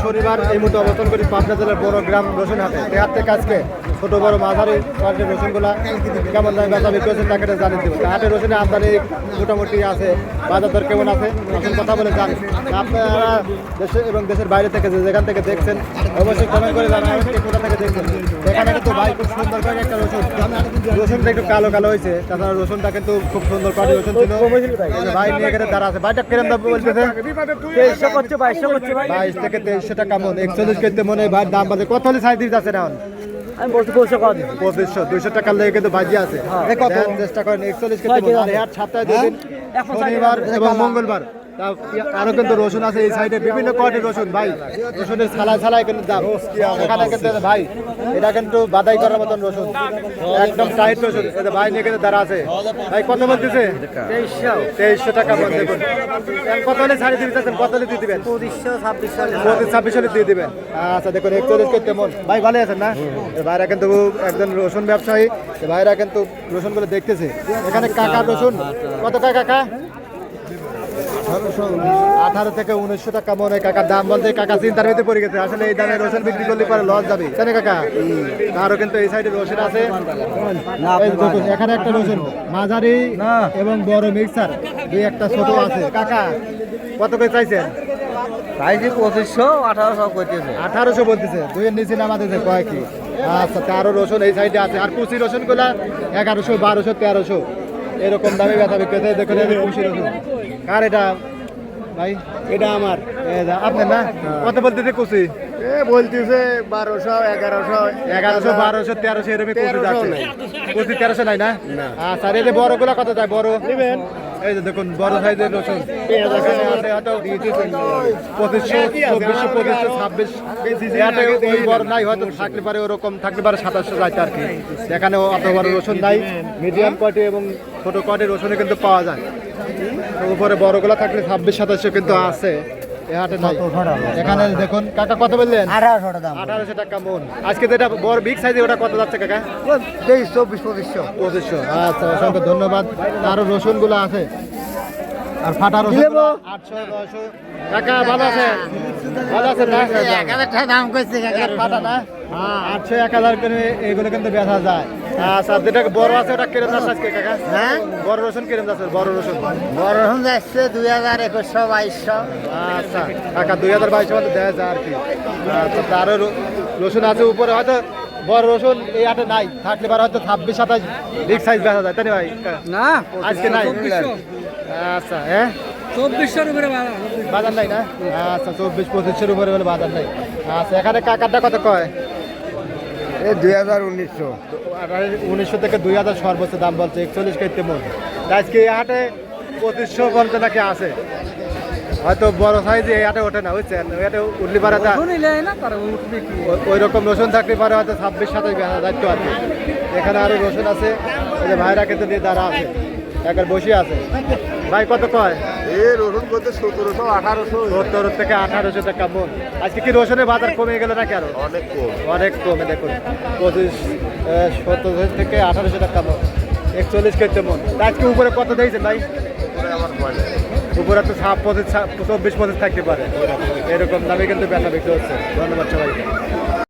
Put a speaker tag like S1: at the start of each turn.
S1: শনিবার এই মুহূর্তে অবস্থান করি পাবনা জেলার বড় গ্রাম রসুন হাটে হাত থেকে আজকে ছোট বড় মাঝারি কোয়ালিটির রসুনগুলা কেমন দামে বেচা বিক্রি হচ্ছে তাকে জানিয়ে দেবো। হাটের রসুনের আমদানি মোটামুটি আছে, বাজার দর কেমন আছে আসল কথা বলে জানি। আপনারা দেশে এবং দেশের বাইরে থেকে যেখান থেকে দেখছেন অবশ্যই কমেন্ট করে জানাবেন কোথা থেকে দেখছেন। এখানে কিন্তু ভাই খুব সুন্দর করে একটা রসুনটা একটু কালো কালো হয়েছে, তাছাড়া রসুনটা কিন্তু খুব সুন্দর কোয়ালিটির রসুন ছিল। ভাই নিয়ে গেলে তারা আছে, ভাইটা কিরম দাম বলতেছে? 22 থেকে 2300 টাকা মন, 41 কেজিতে মনে হয় ভাইয়ের দাম বাজে। কত হলে সাইজ দিতে আছে এখন?
S2: আমি বলছি
S1: 2500 200 টাকা লেগে কিন্তু বাজি আছে। চেষ্টা করেন 41 কেজিতে মন। আর হাট সপ্তাহে 2 দিন, শনিবার এবং মঙ্গলবার। আরো কিন্তু রসুন আছে এই সাইডে, বিভিন্ন কোয়ালিটির রসুন। ভাই রসুনের ছালায় কিন্তু দাম এখানে কিন্তু ভাই এটা কিন্তু বাদাই করার মতন রসুন, একদম টাইট রসুন। ভাই নিয়ে কিন্তু দাঁড়া আছে। ভাই কত বলতেছে? 2300 টাকা মন। দেখুন কত হলে ছাড়ি দিতে চাচ্ছেন, কত হলে দিয়ে দিবেন? 25-26 হলে দিয়ে দিবেন। আচ্ছা দেখুন 41 কেজি মন। ভাই ভালো আছেন না? ভাইরা কিন্তু একজন রসুন ব্যবসায়ী, ভাইরা কিন্তু রসুনগুলো দেখতেছে। এখানে কাকার রসুন কত কাকা? 18 থেকে 1900 টাকা মনে। কাকার দাম বলতে কাকা চিন্তার ভিতরে পড়ে গেছে, আসলে এই দামে রসুন বিক্রি করলে পরে লস যাবে, জানে কাকা? আরো কিন্তু এই সাইডে রসুন আছে। এখানে একটা রসুন মাঝারি এবং বড় মিক্সার, দুই একটা ছোট আছে। কাকা কত করে চাইছেন? 1800 বলতেছে, দুইয়ের নিচে নামাতেছে কয় কি? আচ্ছা আরো রসুন এই সাইডে আছে। আর কুচি রসুন গুলা 1100, 1200, 1300 এরকম দামে ব্যথা বিক্রি। দেখুন কুচি রসুন কার এটা? ভাই এটা আমার। আপনার না? কত বলতেছে কুচি?
S2: বলতেছে 1200, 1100,
S1: 1200, 1300 এরকম কুচি যাচ্ছে। কুচি 1300 নাই না? আচ্ছা এই যে বড় গুলা কত যায়? বড় নেবেন এই যে দেখুন বড় সাইজের রসুন আছে হয়তো 2500, 2400, 2500, 26 ওই বড় নাই, হয়তো থাকলে পারে ওরকম থাকলে পারে 2700 যাইতে আর কি। এখানে অত বড় রসুন নাই, মিডিয়াম কোয়ালিটি এবং ছোট কোয়ালিটির রসুনে কিন্তু পাওয়া যায়। উপরে বড়গুলা থাকলে 26-2700 কিন্তু আছে। এখানে দেখুন কাকা কত বললেন? 1800 টাকা মন। আজকে যেটা বড় বিগ সাইজে ওটা কত যাচ্ছে কাকা?
S2: 2300, 2400।
S1: আচ্ছা অসংখ্য ধন্যবাদ। আরো রসুন গুলো আছে, আর ফাটা রসুন 800-900। কাকা ভালো আছেন? ভালো আছেন না?
S2: 1000 দাম কইছে কাকা।
S1: ফাটা না? 800-1000 করে এগুলো কিন্তু বেচা যায়। আচ্ছা যেটা বড় আছে ওটা কিরম যাচ্ছে আজকে কাকা?
S2: হ্যাঁ
S1: বড় রসুন কিরম যাচ্ছে? বড় রসুন
S2: যাচ্ছে 2000, 2100, 2200।
S1: আচ্ছা কাকা 2022 মধ্যে দেওয়া যায় আর কি। আচ্ছা আরো রসুন আছে উপরে, হয়তো বড় রসুন এই হাটে নাই, থাকলে পারে হয়তো 26-27 বিগ সাইজ বেচা যায়, তাই না ভাই?
S2: না
S1: আজকে নাই। আচ্ছা হ্যাঁ
S2: 2400 উপরে
S1: বাজার নাই না? আচ্ছা 24-2500 উপরে বলে বাজার নাই। আচ্ছা এখানে কাকারটা কত কয়?
S2: 2000,
S1: 1900 থেকে 2000 সর্বোচ্চ দাম বলছে। 41 কেজিতে মন। আজকে এই হাটে 2500 বলতে নাকি আছে, হয়তো বড় সাইজ এই হাটে ওঠে না, বুঝছেন? ওই হাটে উঠলি পারে ওই রকম রসুন থাকলে পারে হয়তো 26-27 বেচা যাইতো আর কি। এখানে আরো রসুন আছে, এই যে ভাইরা কিন্তু নিয়ে দাঁড়া আছে, একবার বসে আছে। ভাই কত কয়?
S2: রসুন বলতে 1700, 1800
S1: থেকে 1800 টাকা মন। আজকে কি রসুনের বাজার কমে গেল নাকি? আরো অনেক কমে। দেখুন 1700 থেকে 1800 টাকা মন, 41 কেজিতে মন। আজকে উপরে কত দিয়েছেন ভাই? উপরে তো 24-25 থাকতে পারে, এরকম দামে কিন্তু বেচা বিক্রি হচ্ছে। ধন্যবাদ সবাইকে।